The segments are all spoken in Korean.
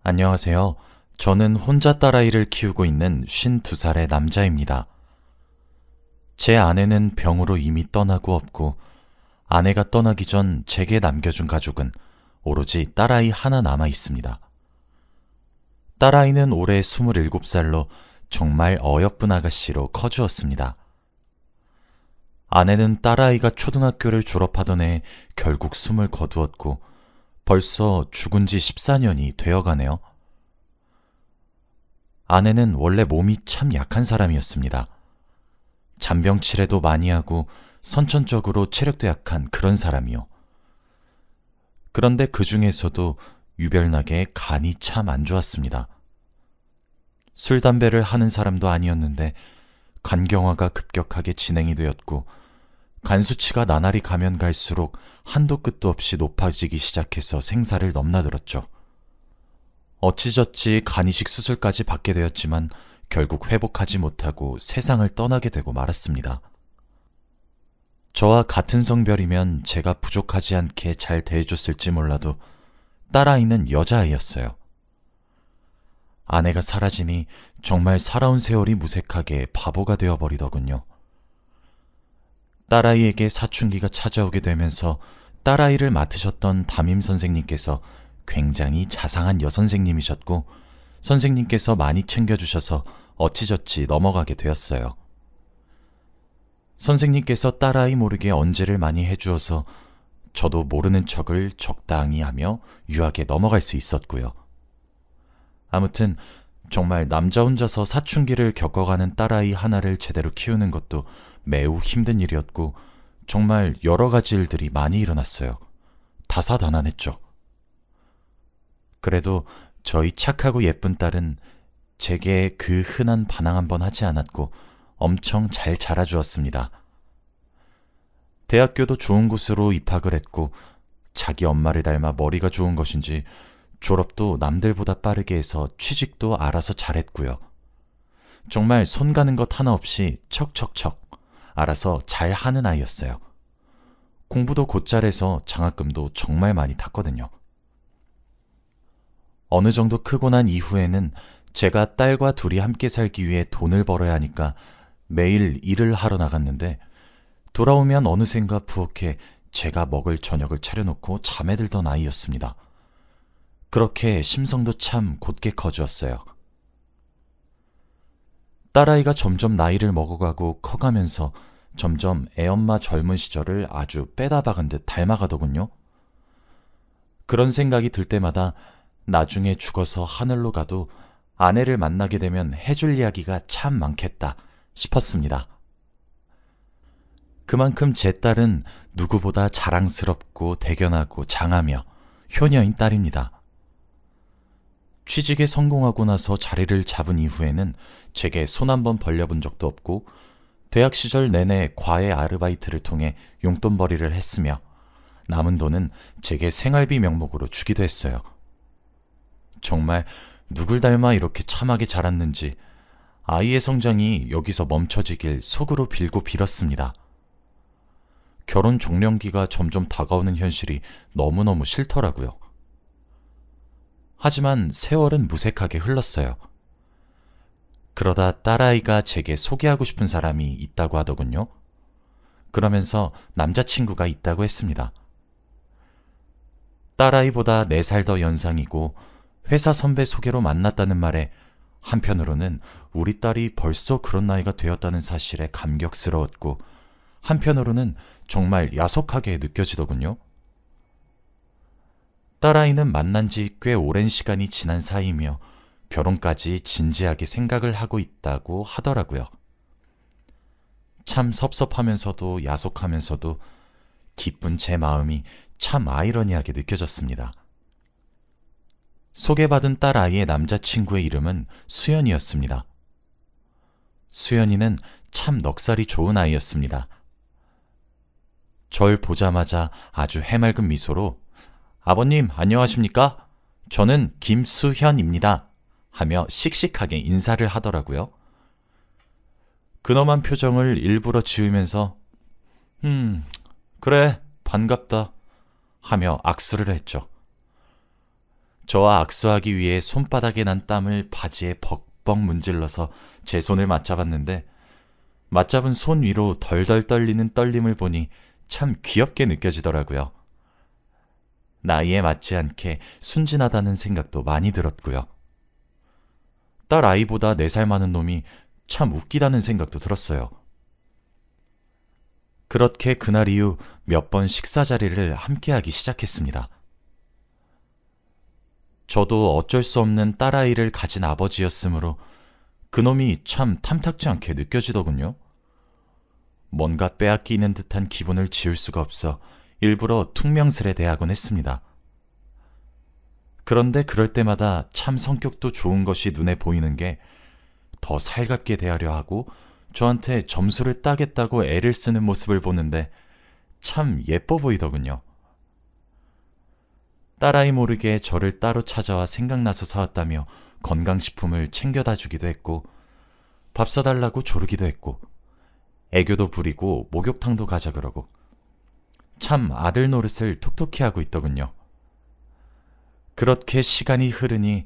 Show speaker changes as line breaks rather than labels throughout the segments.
안녕하세요. 저는 혼자 딸아이를 키우고 있는 52살의 남자입니다. 제 아내는 병으로 이미 떠나고 없고, 아내가 떠나기 전 제게 남겨준 가족은 오로지 딸아이 하나 남아 있습니다. 딸아이는 올해 27살로 정말 어여쁜 아가씨로 커주었습니다. 아내는 딸아이가 초등학교를 졸업하던 해에 결국 숨을 거두었고, 벌써 죽은 지 14년이 되어가네요. 아내는 원래 몸이 참 약한 사람이었습니다. 잔병치레도 많이 하고 선천적으로 체력도 약한 그런 사람이요. 그런데 그 중에서도 유별나게 간이 참 안 좋았습니다. 술, 담배를 하는 사람도 아니었는데 간경화가 급격하게 진행이 되었고, 간 수치가 나날이 가면 갈수록 한도 끝도 없이 높아지기 시작해서 생사를 넘나들었죠. 어찌저찌 간이식 수술까지 받게 되었지만 결국 회복하지 못하고 세상을 떠나게 되고 말았습니다. 저와 같은 성별이면 제가 부족하지 않게 잘 대해줬을지 몰라도 딸아이는 여자아이였어요. 아내가 사라지니 정말 살아온 세월이 무색하게 바보가 되어버리더군요. 딸아이에게 사춘기가 찾아오게 되면서 딸아이를 맡으셨던 담임 선생님께서 굉장히 자상한 여선생님이셨고, 선생님께서 많이 챙겨주셔서 어찌저찌 넘어가게 되었어요. 선생님께서 딸아이 모르게 언제를 많이 해주어서 저도 모르는 척을 적당히 하며 유하게 넘어갈 수 있었고요. 아무튼 정말 남자 혼자서 사춘기를 겪어가는 딸아이 하나를 제대로 키우는 것도 매우 힘든 일이었고, 정말 여러 가지 일들이 많이 일어났어요. 다사다난했죠. 그래도 저희 착하고 예쁜 딸은 제게 그 흔한 반항 한번 하지 않았고 엄청 잘 자라주었습니다. 대학교도 좋은 곳으로 입학을 했고, 자기 엄마를 닮아 머리가 좋은 것인지 졸업도 남들보다 빠르게 해서 취직도 알아서 잘했고요. 정말 손 가는 것 하나 없이 척척척 알아서 잘하는 아이였어요. 공부도 곧잘 해서 장학금도 정말 많이 탔거든요. 어느 정도 크고 난 이후에는 제가 딸과 둘이 함께 살기 위해 돈을 벌어야 하니까 매일 일을 하러 나갔는데, 돌아오면 어느샌가 부엌에 제가 먹을 저녁을 차려놓고 잠에 들던 아이였습니다. 그렇게 심성도 참 곧게 커주었어요. 딸아이가 점점 나이를 먹어가고 커가면서 점점 애엄마 젊은 시절을 아주 빼다 박은 듯 닮아가더군요. 그런 생각이 들 때마다 나중에 죽어서 하늘로 가도 아내를 만나게 되면 해줄 이야기가 참 많겠다 싶었습니다. 그만큼 제 딸은 누구보다 자랑스럽고 대견하고 장하며 효녀인 딸입니다. 취직에 성공하고 나서 자리를 잡은 이후에는 제게 손 한 번 벌려본 적도 없고, 대학 시절 내내 과외 아르바이트를 통해 용돈벌이를 했으며 남은 돈은 제게 생활비 명목으로 주기도 했어요. 정말 누굴 닮아 이렇게 참하게 자랐는지 아이의 성장이 여기서 멈춰지길 속으로 빌고 빌었습니다. 결혼 종령기가 점점 다가오는 현실이 너무너무 싫더라고요. 하지만 세월은 무색하게 흘렀어요. 그러다 딸아이가 제게 소개하고 싶은 사람이 있다고 하더군요. 그러면서 남자친구가 있다고 했습니다. 딸아이보다 4살 더 연상이고 회사 선배 소개로 만났다는 말에 한편으로는 우리 딸이 벌써 그런 나이가 되었다는 사실에 감격스러웠고, 한편으로는 정말 야속하게 느껴지더군요. 딸아이는 만난 지 꽤 오랜 시간이 지난 사이이며 결혼까지 진지하게 생각을 하고 있다고 하더라고요. 참 섭섭하면서도 야속하면서도 기쁜 제 마음이 참 아이러니하게 느껴졌습니다. 소개받은 딸아이의 남자친구의 이름은 수연이었습니다. 수연이는 참 넉살이 좋은 아이였습니다. 절 보자마자 아주 해맑은 미소로 "아버님 안녕하십니까? 저는 김수현입니다." 하며 씩씩하게 인사를 하더라고요. 근엄한 표정을 일부러 지으면서 그래 반갑다 하며 악수를 했죠. 저와 악수하기 위해 손바닥에 난 땀을 바지에 벅벅 문질러서 제 손을 맞잡았는데 맞잡은 손 위로 덜덜 떨리는 떨림을 보니 참 귀엽게 느껴지더라고요. 나이에 맞지 않게 순진하다는 생각도 많이 들었고요. 딸 아이보다 4살 많은 놈이 참 웃기다는 생각도 들었어요. 그렇게 그날 이후 몇 번 식사 자리를 함께하기 시작했습니다. 저도 어쩔 수 없는 딸아이를 가진 아버지였으므로 그놈이 참 탐탁지 않게 느껴지더군요. 뭔가 빼앗기는 듯한 기분을 지울 수가 없어 일부러 퉁명스레 대하곤 했습니다. 그런데 그럴 때마다 참 성격도 좋은 것이 눈에 보이는 게 더 살갑게 대하려 하고 저한테 점수를 따겠다고 애를 쓰는 모습을 보는데 참 예뻐 보이더군요. 딸아이 모르게 저를 따로 찾아와 생각나서 사왔다며 건강식품을 챙겨다 주기도 했고 밥 사달라고 조르기도 했고 애교도 부리고 목욕탕도 가자 그러고 참 아들 노릇을 톡톡히 하고 있더군요. 그렇게 시간이 흐르니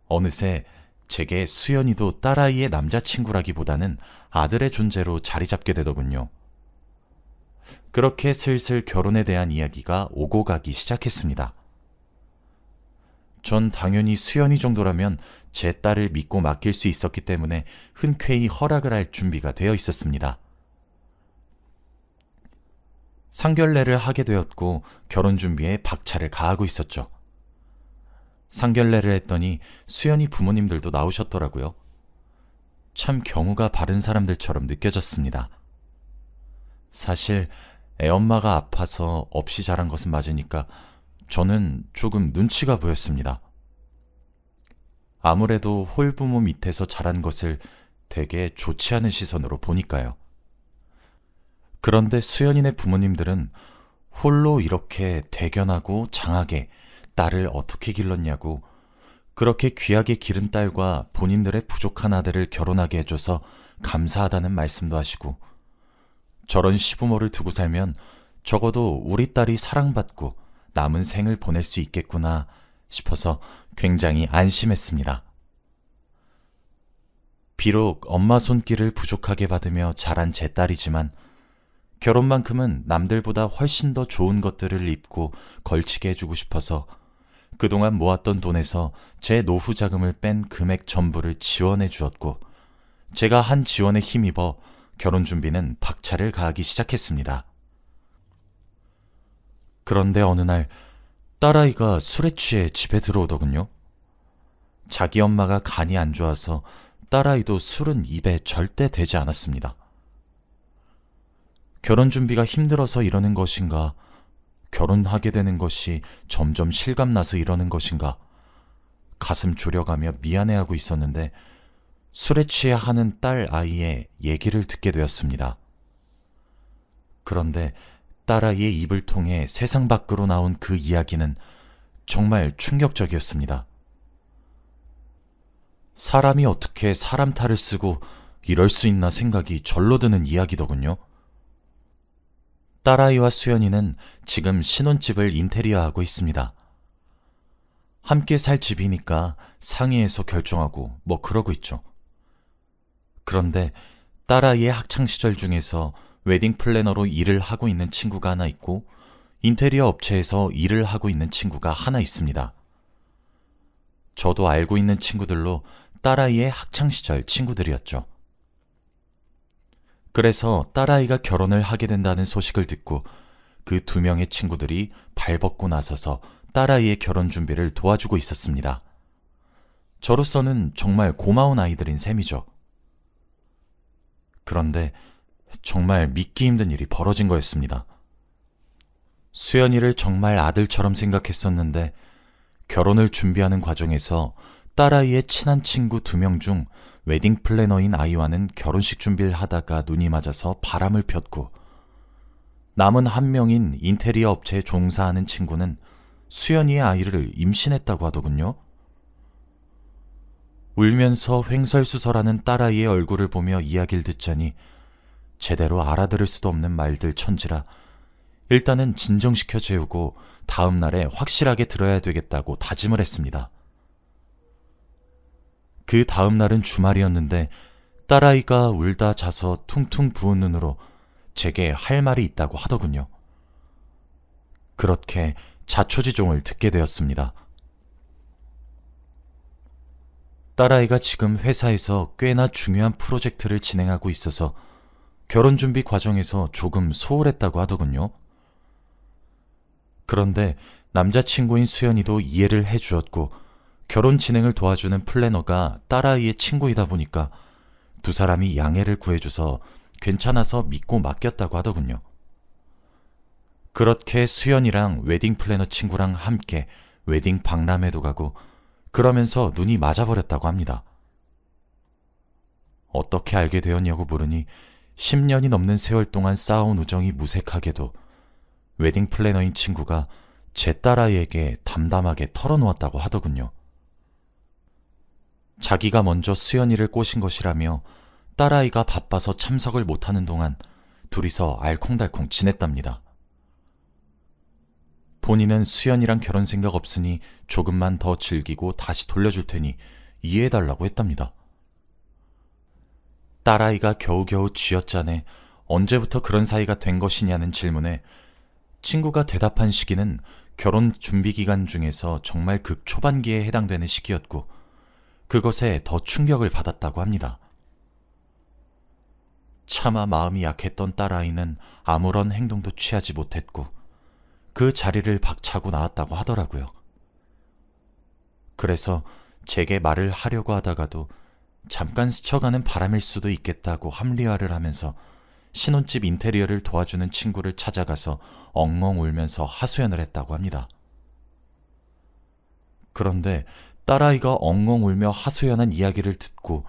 어느새 제게 수연이도 딸아이의 남자친구라기보다는 아들의 존재로 자리 잡게 되더군요. 그렇게 슬슬 결혼에 대한 이야기가 오고 가기 시작했습니다. 전 당연히 수연이 정도라면 제 딸을 믿고 맡길 수 있었기 때문에 흔쾌히 허락을 할 준비가 되어 있었습니다. 상견례를 하게 되었고 결혼 준비에 박차를 가하고 있었죠. 상견례를 했더니 수연이 부모님들도 나오셨더라고요. 참 경우가 바른 사람들처럼 느껴졌습니다. 사실 애엄마가 아파서 없이 자란 것은 맞으니까 저는 조금 눈치가 보였습니다. 아무래도 홀부모 밑에서 자란 것을 되게 좋지 않은 시선으로 보니까요. 그런데 수연이네 부모님들은 홀로 이렇게 대견하고 장하게 딸을 어떻게 길렀냐고 그렇게 귀하게 기른 딸과 본인들의 부족한 아들을 결혼하게 해줘서 감사하다는 말씀도 하시고 저런 시부모를 두고 살면 적어도 우리 딸이 사랑받고 남은 생을 보낼 수 있겠구나 싶어서 굉장히 안심했습니다. 비록 엄마 손길을 부족하게 받으며 자란 제 딸이지만 결혼만큼은 남들보다 훨씬 더 좋은 것들을 입고 걸치게 해주고 싶어서 그동안 모았던 돈에서 제 노후 자금을 뺀 금액 전부를 지원해 주었고 제가 한 지원에 힘입어 결혼 준비는 박차를 가하기 시작했습니다. 그런데 어느 날 딸아이가 술에 취해 집에 들어오더군요. 자기 엄마가 간이 안 좋아서 딸아이도 술은 입에 절대 대지 않았습니다. 결혼 준비가 힘들어서 이러는 것인가, 결혼하게 되는 것이 점점 실감나서 이러는 것인가, 가슴 졸여가며 미안해하고 있었는데 술에 취해 하는 딸 아이의 얘기를 듣게 되었습니다. 그런데 딸아이의 입을 통해 세상 밖으로 나온 그 이야기는 정말 충격적이었습니다. 사람이 어떻게 사람 탈을 쓰고 이럴 수 있나 생각이 절로 드는 이야기더군요. 딸아이와 수연이는 지금 신혼집을 인테리어하고 있습니다. 함께 살 집이니까 상의해서 결정하고 뭐 그러고 있죠. 그런데 딸아이의 학창시절 중에서 웨딩 플래너로 일을 하고 있는 친구가 하나 있고 인테리어 업체에서 일을 하고 있는 친구가 하나 있습니다. 저도 알고 있는 친구들로 딸아이의 학창시절 친구들이었죠. 그래서 딸아이가 결혼을 하게 된다는 소식을 듣고 그 2명의 친구들이 발벗고 나서서 딸아이의 결혼 준비를 도와주고 있었습니다. 저로서는 정말 고마운 아이들인 셈이죠. 그런데 정말 믿기 힘든 일이 벌어진 거였습니다. 수연이를 정말 아들처럼 생각했었는데 결혼을 준비하는 과정에서 딸아이의 친한 친구 2명 중 웨딩 플래너인 아이와는 결혼식 준비를 하다가 눈이 맞아서 바람을 폈고 남은 1명인 인테리어 업체에 종사하는 친구는 수연이의 아이를 임신했다고 하더군요. 울면서 횡설수설하는 딸아이의 얼굴을 보며 이야기를 듣자니 제대로 알아들을 수도 없는 말들 천지라 일단은 진정시켜 재우고 다음 날에 확실하게 들어야 되겠다고 다짐을 했습니다. 그 다음 날은 주말이었는데 딸아이가 울다 자서 퉁퉁 부은 눈으로 제게 할 말이 있다고 하더군요. 그렇게 자초지종을 듣게 되었습니다. 딸아이가 지금 회사에서 꽤나 중요한 프로젝트를 진행하고 있어서 결혼 준비 과정에서 조금 소홀했다고 하더군요. 그런데 남자친구인 수연이도 이해를 해주었고 결혼 진행을 도와주는 플래너가 딸아이의 친구이다 보니까 두 사람이 양해를 구해줘서 괜찮아서 믿고 맡겼다고 하더군요. 그렇게 수연이랑 웨딩 플래너 친구랑 함께 웨딩 박람회도 가고 그러면서 눈이 맞아버렸다고 합니다. 어떻게 알게 되었냐고 물으니 10년이 넘는 세월 동안 쌓아온 우정이 무색하게도 웨딩 플래너인 친구가 제 딸아이에게 담담하게 털어놓았다고 하더군요. 자기가 먼저 수연이를 꼬신 것이라며 딸아이가 바빠서 참석을 못하는 동안 둘이서 알콩달콩 지냈답니다. 본인은 수연이랑 결혼 생각 없으니 조금만 더 즐기고 다시 돌려줄 테니 이해해달라고 했답니다. 딸아이가 겨우겨우 쥐어짜내 언제부터 그런 사이가 된 것이냐는 질문에 친구가 대답한 시기는 결혼 준비 기간 중에서 정말 극초반기에 해당되는 시기였고 그것에 더 충격을 받았다고 합니다. 차마 마음이 약했던 딸아이는 아무런 행동도 취하지 못했고 그 자리를 박차고 나왔다고 하더라고요. 그래서 제게 말을 하려고 하다가도 잠깐 스쳐가는 바람일 수도 있겠다고 합리화를 하면서 신혼집 인테리어를 도와주는 친구를 찾아가서 엉엉 울면서 하소연을 했다고 합니다. 그런데 딸아이가 엉엉 울며 하소연한 이야기를 듣고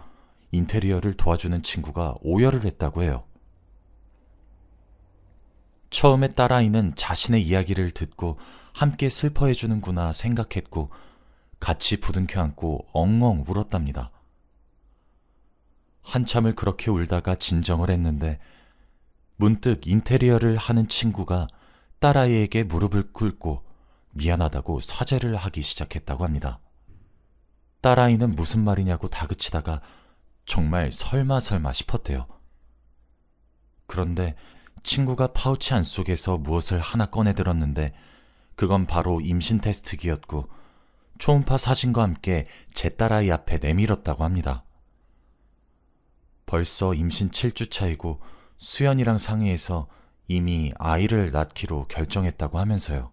인테리어를 도와주는 친구가 오열을 했다고 해요. 처음에 딸아이는 자신의 이야기를 듣고 함께 슬퍼해주는구나 생각했고 같이 부둥켜 안고 엉엉 울었답니다. 한참을 그렇게 울다가 진정을 했는데 문득 인테리어를 하는 친구가 딸아이에게 무릎을 꿇고 미안하다고 사죄를 하기 시작했다고 합니다. 딸아이는 무슨 말이냐고 다그치다가 정말 설마 싶었대요. 그런데 친구가 파우치 안속에서 무엇을 하나 꺼내들었는데 그건 바로 임신 테스트기였고 초음파 사진과 함께 제 딸아이 앞에 내밀었다고 합니다. 벌써 임신 7주 차이고 수연이랑 상의해서 이미 아이를 낳기로 결정했다고 하면서요.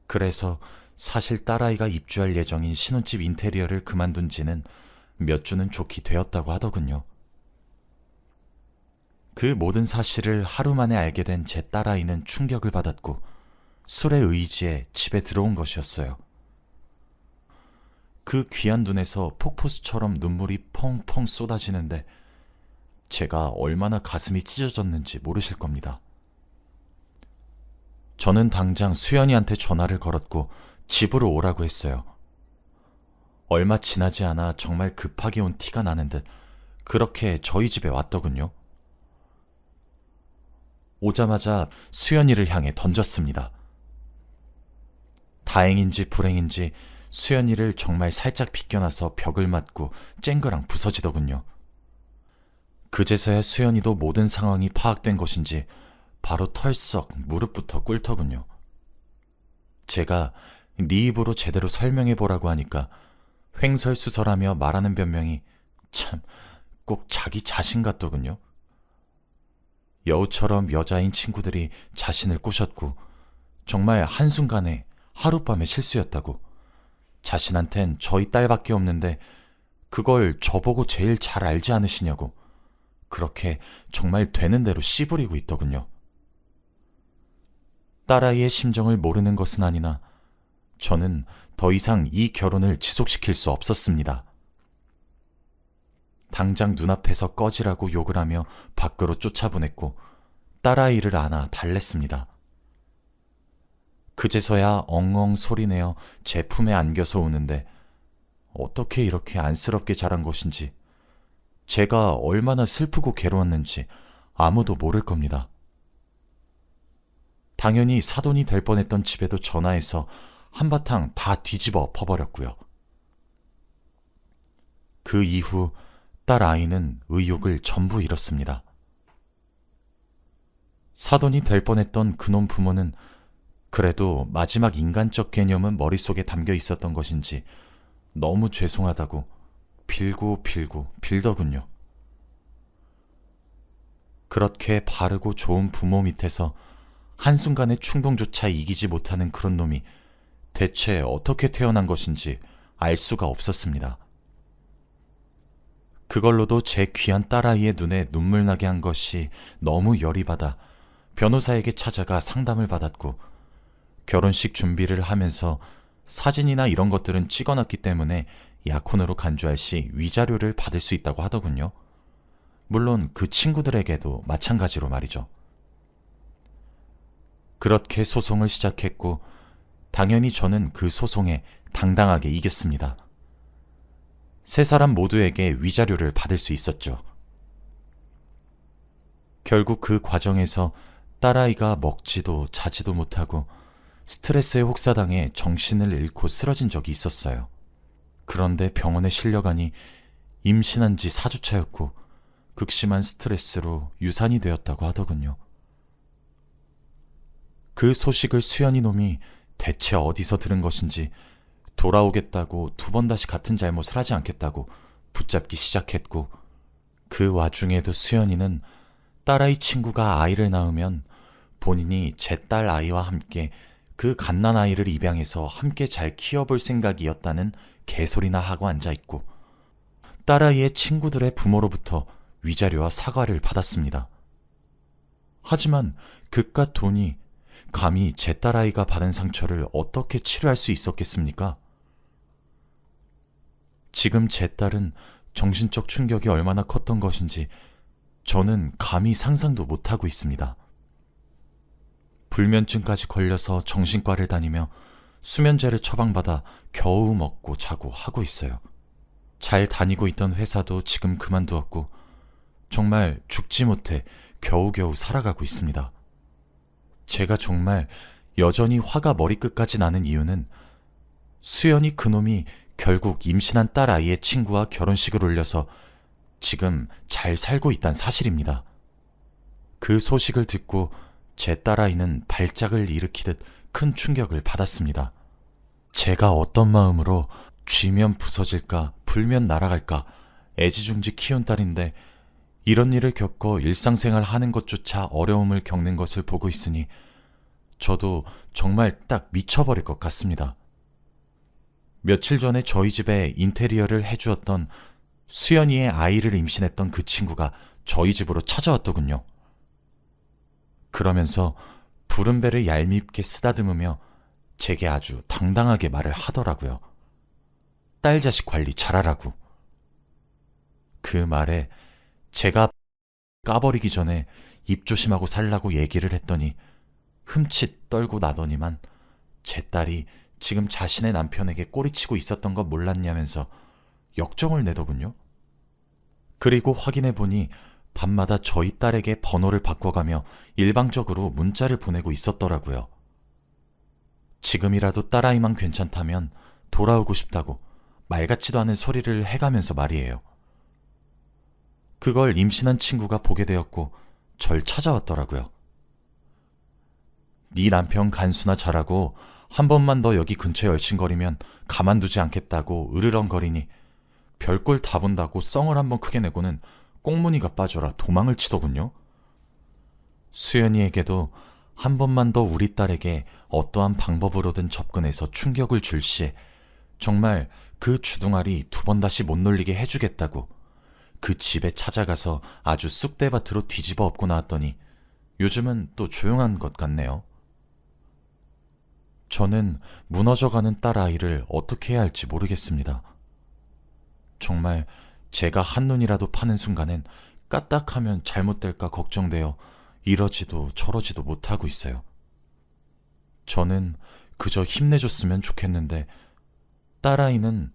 그래서 사실 딸아이가 입주할 예정인 신혼집 인테리어를 그만둔 지는 몇 주는 좋게 되었다고 하더군요. 그 모든 사실을 하루 만에 알게 된 제 딸아이는 충격을 받았고 술의 의지에 집에 들어온 것이었어요. 그 귀한 눈에서 폭포수처럼 눈물이 펑펑 쏟아지는데 제가 얼마나 가슴이 찢어졌는지 모르실 겁니다. 저는 당장 수연이한테 전화를 걸었고 집으로 오라고 했어요. 얼마 지나지 않아 정말 급하게 온 티가 나는 듯 그렇게 저희 집에 왔더군요. 오자마자 수연이를 향해 던졌습니다. 다행인지 불행인지 수연이를 정말 살짝 비껴나서 벽을 맞고 쨍그랑 부서지더군요. 그제서야 수연이도 모든 상황이 파악된 것인지 바로 털썩 무릎부터 꿇더군요. 제가 네 입으로 제대로 설명해보라고 하니까 횡설수설하며 말하는 변명이 참 꼭 자기 자신 같더군요. 여우처럼 여자인 친구들이 자신을 꼬셨고 정말 한순간에 하룻밤의 실수였다고, 자신한텐 저희 딸밖에 없는데 그걸 저보고 제일 잘 알지 않으시냐고 그렇게 정말 되는 대로 씨부리고 있더군요. 딸아이의 심정을 모르는 것은 아니나 저는 더 이상 이 결혼을 지속시킬 수 없었습니다. 당장 눈앞에서 꺼지라고 욕을 하며 밖으로 쫓아보냈고 딸아이를 안아 달랬습니다. 그제서야 엉엉 소리내어 제 품에 안겨서 우는데 어떻게 이렇게 안쓰럽게 자란 것인지, 제가 얼마나 슬프고 괴로웠는지 아무도 모를 겁니다. 당연히 사돈이 될 뻔했던 집에도 전화해서 한바탕 다 뒤집어 엎어버렸고요. 그 이후 딸 아이는 의욕을 전부 잃었습니다. 사돈이 될 뻔했던 그놈 부모는 그래도 마지막 인간적 개념은 머릿속에 담겨 있었던 것인지 너무 죄송하다고 빌고 빌더군요. 그렇게 바르고 좋은 부모 밑에서 한순간의 충동조차 이기지 못하는 그런 놈이 대체 어떻게 태어난 것인지 알 수가 없었습니다. 그걸로도 제 귀한 딸아이의 눈에 눈물 나게 한 것이 너무 열이 받아 변호사에게 찾아가 상담을 받았고, 결혼식 준비를 하면서 사진이나 이런 것들은 찍어놨기 때문에 약혼으로 간주할 시 위자료를 받을 수 있다고 하더군요. 물론 그 친구들에게도 마찬가지로 말이죠. 그렇게 소송을 시작했고, 당연히 저는 그 소송에 당당하게 이겼습니다. 세 사람 모두에게 위자료를 받을 수 있었죠. 결국 그 과정에서 딸아이가 먹지도 자지도 못하고 스트레스에 혹사당해 정신을 잃고 쓰러진 적이 있었어요. 그런데 병원에 실려가니 임신한 지 4주차였고 극심한 스트레스로 유산이 되었다고 하더군요. 그 소식을 수연이 놈이 대체 어디서 들은 것인지 돌아오겠다고 2번 다시 같은 잘못을 하지 않겠다고 붙잡기 시작했고, 그 와중에도 수연이는 딸아이 친구가 아이를 낳으면 본인이 제 딸 아이와 함께 그 갓난아이를 입양해서 함께 잘 키워볼 생각이었다는 개소리나 하고 앉아있고, 딸아이의 친구들의 부모로부터 위자료와 사과를 받았습니다. 하지만 그깟 돈이 감히 제 딸아이가 받은 상처를 어떻게 치료할 수 있었겠습니까? 지금 제 딸은 정신적 충격이 얼마나 컸던 것인지 저는 감히 상상도 못하고 있습니다. 불면증까지 걸려서 정신과를 다니며 수면제를 처방받아 겨우 먹고 자고 하고 있어요. 잘 다니고 있던 회사도 지금 그만두었고 정말 죽지 못해 겨우겨우 살아가고 있습니다. 제가 정말 여전히 화가 머리끝까지 나는 이유는 수연이 그놈이 결국 임신한 딸 아이의 친구와 결혼식을 올려서 지금 잘 살고 있다는 사실입니다. 그 소식을 듣고 제 딸아이는 발작을 일으키듯 큰 충격을 받았습니다. 제가 어떤 마음으로 쥐면 부서질까 불면 날아갈까 애지중지 키운 딸인데 이런 일을 겪어 일상생활 하는 것조차 어려움을 겪는 것을 보고 있으니 저도 정말 딱 미쳐버릴 것 같습니다. 며칠 전에 저희 집에 인테리어를 해주었던 수연이의 아이를 임신했던 그 친구가 저희 집으로 찾아왔더군요. 그러면서 부른 배를 얄밉게 쓰다듬으며 제게 아주 당당하게 말을 하더라고요. 딸 자식 관리 잘하라고. 그 말에 제가 까버리기 전에 입 조심하고 살라고 얘기를 했더니 흠칫 떨고 나더니만 제 딸이 지금 자신의 남편에게 꼬리치고 있었던 거 몰랐냐면서 역정을 내더군요. 그리고 확인해보니 밤마다 저희 딸에게 번호를 바꿔가며 일방적으로 문자를 보내고 있었더라고요. 지금이라도 딸아이만 괜찮다면 돌아오고 싶다고 말 같지도 않은 소리를 해가면서 말이에요. 그걸 임신한 친구가 보게 되었고 절 찾아왔더라고요. 네 남편 간수나 잘하고 한 번만 더 여기 근처에 얼씬거리면 가만두지 않겠다고 으르렁거리니 별꼴 다 본다고 썽을 한번 크게 내고는 꽁무니가 빠져라 도망을 치더군요. 수연이에게도 한 번만 더 우리 딸에게 어떠한 방법으로든 접근해서 충격을 줄 시에 정말 그 주둥아리 2번 다시 못 놀리게 해주겠다고 그 집에 찾아가서 아주 쑥대밭으로 뒤집어 엎고 나왔더니 요즘은 또 조용한 것 같네요. 저는 무너져가는 딸아이를 어떻게 해야 할지 모르겠습니다. 정말 제가 한눈이라도 파는 순간엔 까딱하면 잘못될까 걱정되어 이러지도 저러지도 못하고 있어요. 저는 그저 힘내줬으면 좋겠는데 딸아이는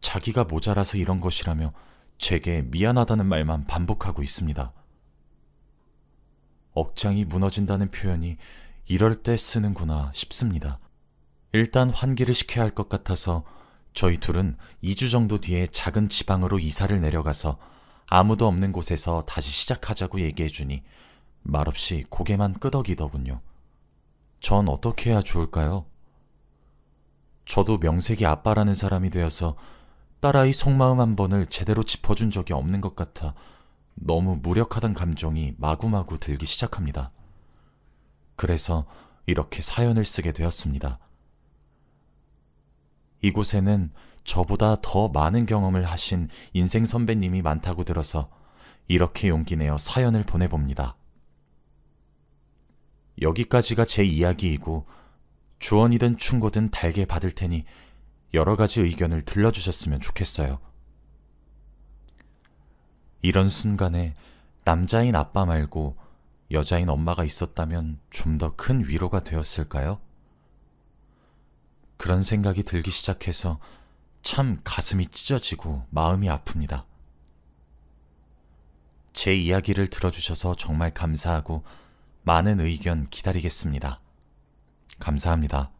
자기가 모자라서 이런 것이라며 제게 미안하다는 말만 반복하고 있습니다. 억장이 무너진다는 표현이 이럴 때 쓰는구나 싶습니다. 일단 환기를 시켜야 할 것 같아서 저희 둘은 2주 정도 뒤에 작은 지방으로 이사를 내려가서 아무도 없는 곳에서 다시 시작하자고 얘기해주니 말없이 고개만 끄덕이더군요. 전 어떻게 해야 좋을까요? 저도 명색이 아빠라는 사람이 되어서 딸아이 속마음 한 번을 제대로 짚어준 적이 없는 것 같아 너무 무력하던 감정이 마구마구 들기 시작합니다. 그래서 이렇게 사연을 쓰게 되었습니다. 이곳에는 저보다 더 많은 경험을 하신 인생 선배님이 많다고 들어서 이렇게 용기 내어 사연을 보내봅니다. 여기까지가 제 이야기이고 조언이든 충고든 달게 받을 테니 여러 가지 의견을 들려주셨으면 좋겠어요. 이런 순간에 남자인 아빠 말고 여자인 엄마가 있었다면 좀 더 큰 위로가 되었을까요? 그런 생각이 들기 시작해서 참 가슴이 찢어지고 마음이 아픕니다. 제 이야기를 들어주셔서 정말 감사하고 많은 의견 기다리겠습니다. 감사합니다.